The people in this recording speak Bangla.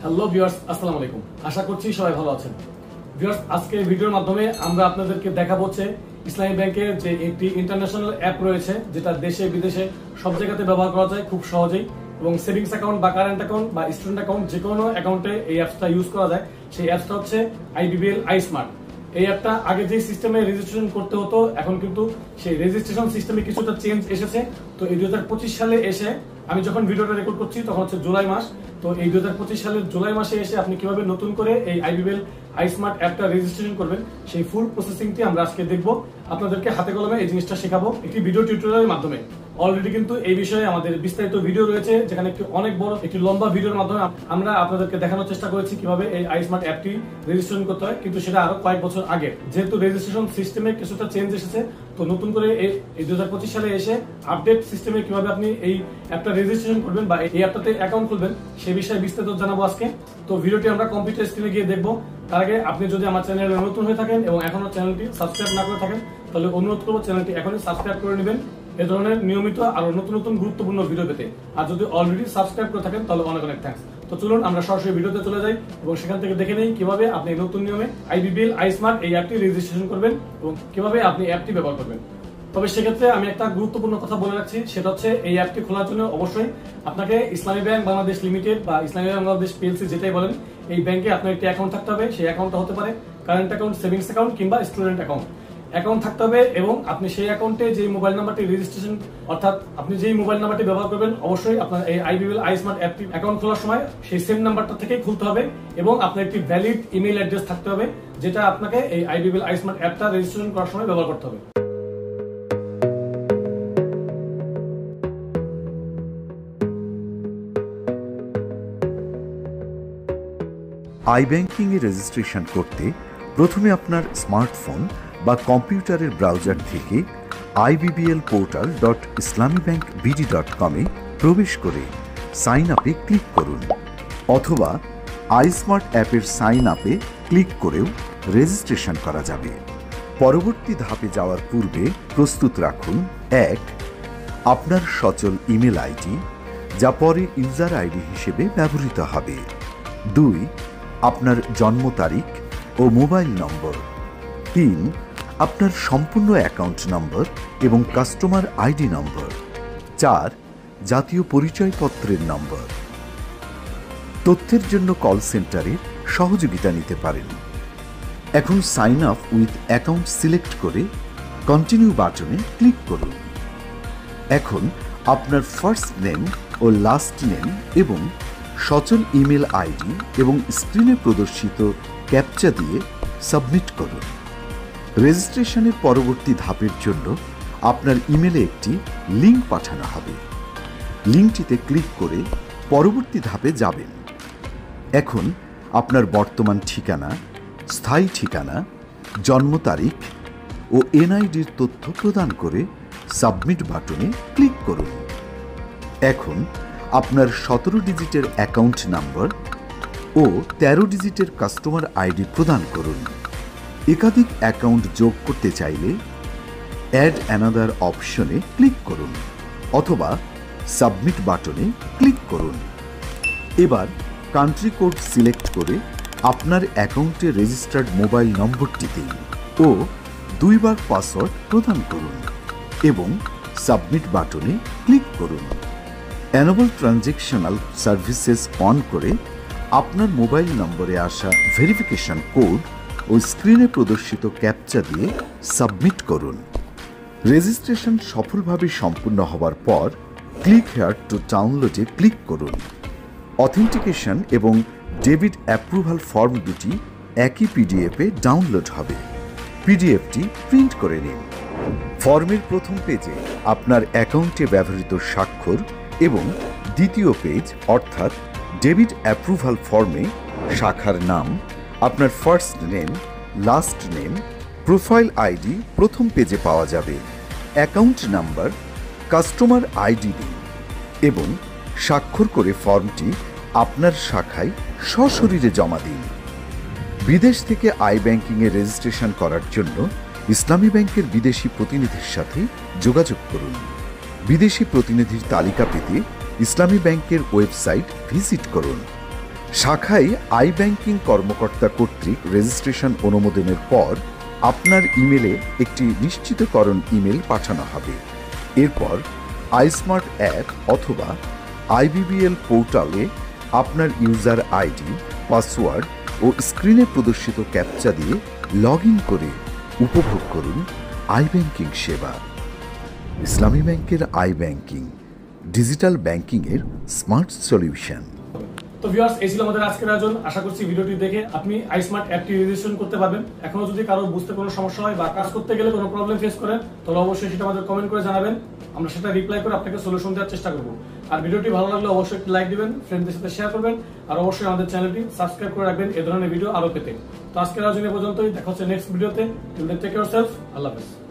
হ্যালো ভিউয়ার্স, আসসালামু আলাইকুম। আশা করছি সবাই ভালো আছেন। ভিউয়ার্স, আজকে ভিডিওর মাধ্যমে আমরা আপনাদেরকে দেখাবো ইসলামী ব্যাংকের যে একটি ইন্টারন্যাশনাল অ্যাপ রয়েছে, যেটা দেশে বিদেশে সব জায়গাতে ব্যবহার করা যায় খুব সহজেই, এবং সেভিংস অ্যাকাউন্ট বা কারেন্ট অ্যাকাউন্ট বা স্টুডেন্ট অ্যাকাউন্ট যে কোনো অ্যাকাউন্টে এই অ্যাপসটা ইউজ করা যায়। সেই অ্যাপসটা হচ্ছে আইবিবিএল আইস্মার্ট। এই অ্যাপটা আগে যে সিস্টেমে রেজিস্ট্রেশন করতে হতো, এখন কিন্তু সেই রেজিস্ট্রেশন সিস্টেমে কিছুটা চেঞ্জ এসেছে। তো এই 2025 সালে এসে, আমি যখন ভিডিওটা রেকর্ড করছি তখন হচ্ছে জুলাই মাস, তো এই 2025 সালের জুলাই মাসে এসে আপনি কিভাবে নতুন করে এই আইবিবিএল আইস্মার্ট অ্যাপটা রেজিস্ট্রেশন করবেন, সেই ফুল প্রসেসিংটি আমরা আজকে দেখবো। আপনাদেরকে হাতে কলমে এই জিনিসটা শেখাবো একটি ভিডিও টিউটোরিয়ালের মাধ্যমে। অলরেডি কিন্তু এই বিষয়ে আমাদের বিস্তারিত ভিডিও রয়েছে, যেখানে একটি অনেক বড় একটি লম্বা ভিডিওর মাধ্যমে আমরা আপনাদেরকে দেখানোর চেষ্টা করেছি কিভাবে এই আইস্মার্ট অ্যাপটি রেজিস্ট্রেশন করতে হয়। কিন্তু সেটা আরো কয়েক বছর আগে, যেহেতু রেজিস্ট্রেশন সিস্টেমে কিছুটা চেঞ্জ এসেছে, তো নতুন করে এই 2025 সালে এসে আপডেট সিস্টেমে কিভাবে আপনি এই অ্যাপটা রেজিস্ট্রেশন করবেন বা এই অ্যাপটাতে অ্যাকাউন্ট খুলবেন, সে বিষয়ে বিস্তারিত জানাবো আজকে। তো ভিডিওটি আমরা কম্পিউটার স্ক্রিনে গিয়ে দেখবো। তার আগে আপনি যদি আমার চ্যানেলে নতুন হয়ে থাকেন এবং এখনো চ্যানেলটি সাবস্ক্রাইব না করে থাকেন, তাহলে অনুরোধ করবো চ্যানেলটি এখনই সাবস্ক্রাইব করে নেবেন এ ধরনের নিয়মিত আরো নতুন নতুন গুরুত্বপূর্ণ ভিডিও পেতে। আর যদি অলরেডি সাবস্ক্রাইব করে থাকেন তাহলে অনেক অনেক থ্যাঙ্কস। তো চলুন আমরা সরাসরি ভিডিওতে চলে যাই এবং সেখান থেকে দেখে নেই কিভাবে আপনি নতুন নিয়মে আইবিবিএল আইস্মার্ট এই অ্যাপটি রেজিস্ট্রেশন করবেন এবং কিভাবে আপনি অ্যাপটি ব্যবহার করবেন। তবে সেক্ষেত্রে আমি একটা গুরুত্বপূর্ণ কথা বলে রাখছি, সেটা হচ্ছে এই অ্যাপটি খোলার জন্য অবশ্যই আপনাকে ইসলামী ব্যাংক বাংলাদেশ লিমিটেড বা ইসলামী ব্যাংক বাংলাদেশ পিএলসি যেটাই বলেন, এই ব্যাংকে আপনার একটি অ্যাকাউন্ট থাকতে হবে। সেই অ্যাকাউন্টটা হতে পারে কারেন্ট অ্যাকাউন্ট, সেভিংস অ্যাকাউন্ট কিংবা স্টুডেন্ট অ্যাকাউন্ট থাকতে হবে। এবং আপনি সেই অ্যাকাউন্টে যে মোবাইল নাম্বারটি রেজিস্ট্রেশন, অর্থাৎ আপনি যেই মোবাইল নাম্বারটি ব্যবহার করবেন, অবশ্যই আপনার এই আইবিবিএল আইস্মার্ট অ্যাপটি অ্যাকাউন্ট খোলার সময় সেই সেম নাম্বারটা থেকেই খুলতে হবে। এবং আপনার একটি ভ্যালিড ইমেইল অ্যাড্রেস থাকতে হবে, যেটা আপনাকে এই আইবিবিএল আইস্মার্ট অ্যাপটা রেজিস্ট্রেশন করার সময় ব্যবহার করতে হবে। আইব্যাংকিং এ রেজিস্ট্রেশন করতে প্রথমে আপনার স্মার্টফোন বা কম্পিউটারের ব্রাউজার থেকে ibbportal.islamibbankbd.com এ প্রবেশ করে সাইন আপে ক্লিক করুন, অথবা আইস্মার্ট অ্যাপের সাইন আপে ক্লিক করেও রেজিস্ট্রেশন করা যাবে। পরবর্তী ধাপে যাওয়ার পূর্বে প্রস্তুত রাখুন: 1. আপনার সচল ইমেল আইডি, যা পরে ইউজার আইডি হিসেবে ব্যবহৃত হবে। 2. আপনার জন্ম তারিখ ও মোবাইল নম্বর। 3. আপনার সম্পূর্ণ অ্যাকাউন্ট নম্বর এবং কাস্টমার আইডি নম্বর। 4. জাতীয় পরিচয়পত্রের নম্বর। তথ্যের জন্য কল সেন্টারের সহযোগিতা নিতে পারেন। এখন sign up with account select করে কন্টিনিউ বাটনে ক্লিক করুন। এখন আপনার ফার্স্ট নেম ও লাস্ট নেম এবং সচল ইমেল আইডি এবং স্ক্রিনে প্রদর্শিত ক্যাপচা দিয়ে সাবমিট করুন। রেজিস্ট্রেশনের পরবর্তী ধাপের জন্য আপনার ইমেলে একটি লিঙ্ক পাঠানো হবে। লিঙ্কটিতে ক্লিক করে পরবর্তী ধাপে যাবেন। এখন আপনার বর্তমান ঠিকানা, স্থায়ী ঠিকানা, জন্ম তারিখ ও এনআইডির তথ্য প্রদান করে সাবমিট বাটনে ক্লিক করুন। এখন আপনার 17 ডিজিটের অ্যাকাউন্ট নাম্বার ও 13 ডিজিটের কাস্টমার আইডি প্রদান করুন। একাধিক অ্যাকাউন্ট যোগ করতে চাইলে অ্যাড অ্যানাদার অপশনে ক্লিক করুন, অথবা সাবমিট বাটনে ক্লিক করুন। এবার কান্ট্রি কোড সিলেক্ট করে আপনার অ্যাকাউন্টে রেজিস্টার্ড মোবাইল নম্বরটি দিন ও 2 বার পাসওয়ার্ড প্রদান করুন এবং সাবমিট বাটনে ক্লিক করুন। অ্যানুয়াল ট্রানজ্যাকশনাল সার্ভিসেস অন করে আপনার মোবাইল নম্বরে আসা ভেরিফিকেশন কোড ও স্ক্রিনে প্রদর্শিত ক্যাপচা দিয়ে সাবমিট করুন। রেজিস্ট্রেশন সফলভাবে সম্পূর্ণ হওয়ার পর ক্লিক হেয়ার টু ডাউনলোডে ক্লিক করুন। অথেন্টিকেশন এবং ডেবিট অ্যাপ্রুভাল ফর্ম দুটি একই পিডিএফে ডাউনলোড হবে। পিডিএফটি প্রিন্ট করে নিন। ফর্মের প্রথম পেজে আপনার অ্যাকাউন্টে ব্যবহৃত স্বাক্ষর এবং দ্বিতীয় পেজ অর্থাৎ ডেবিট অ্যাপ্রুভাল ফর্মে শাখার নাম, আপনার first name, last name, profile ID প্রথম পেজে পাওয়া যাবে। অ্যাকাউন্ট নাম্বার, কাস্টমার আইডি দিন এবং স্বাক্ষর করে ফর্মটি আপনার শাখায় সশরীরে জমা দিন। বিদেশ থেকে আই ব্যাংকিংয়ে রেজিস্ট্রেশন করার জন্য ইসলামী ব্যাংকের বিদেশি প্রতিনিধির সাথে যোগাযোগ করুন। বিদেশি প্রতিনিধির তালিকা পেতে ইসলামী ব্যাংকের ওয়েবসাইট ভিজিট করুন। শাখায় আই ব্যাংকিং কর্মকর্তা কর্তৃক রেজিস্ট্রেশন অনুমোদনের পর আপনার ইমেলে একটি নিশ্চিতকরণ ইমেল পাঠানো হবে। এরপর আইস্মার্ট অ্যাপ অথবা আইবিবিএল পোর্টালে আপনার ইউজার আইডি, পাসওয়ার্ড ও স্ক্রিনে প্রদর্শিত ক্যাপচা দিয়ে লগ ইন করে উপভোগ করুন আই ব্যাংকিং সেবা। ইসলামী ব্যাংকের আই ব্যাংকিং, ডিজিটাল ব্যাংকিংয়ের স্মার্ট সলিউশন। তো ভিউয়ার্স, এই ছিল আমাদের আজকের আয়োজন। আশা করছি ভিডিওটি দেখে আপনি আইস্মার্ট অ্যাপটি রেজিস্ট্রেশন করতে পারবেন। এখনো যদি কারো বুঝতে কোনো সমস্যা হয় বা কাজ করতে গেলে কোনো প্রবলেম ফেস করেন, তাহলে অবশ্যই সেটা আমাদের কমেন্ট করে জানাবেন। আমরা সেটা রিপ্লাই করে আপনাকে সলিউশন দেওয়ার চেষ্টা করব। আর ভিডিওটি ভালো লাগলে অবশ্যই একটি লাইক দিবেন, ফ্রেন্ডদের সাথে শেয়ার করবেন, আর অবশ্যই আমাদের চ্যানেলটি সাবস্ক্রাইব করে রাখবেন এই ধরনের ভিডিও আরো পেতে। তো আজকের আয়োজন এ পর্যন্তই, দেখা হচ্ছে নেক্সট ভিডিওতে। Till then take care of self. আল্লাহ হাফেজ।